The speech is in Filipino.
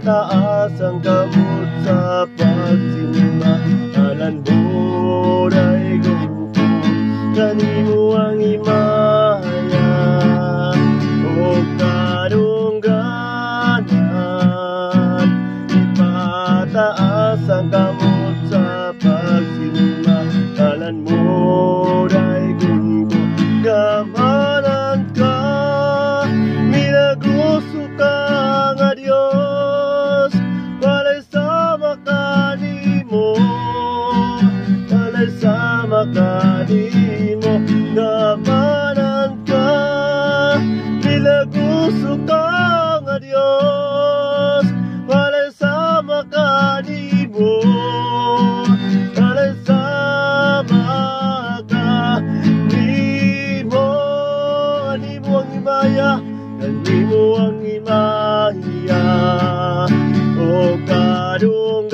Ipataas ang kamot sa pagsimba. Alan buray ko kanimo ang imaya o kadungganan. Ipataas ang kamot sa pagsimba. Alan buray ko gamanan ka. Minagusto ka nga Dios, walay sama kanimo, walay sama kanimo. Gamanan ka, minagusto ka nga Dios, walay sama kanimo, walay sama kanimo. Animo ang imaya, kanimo ang imaya o kadungganan.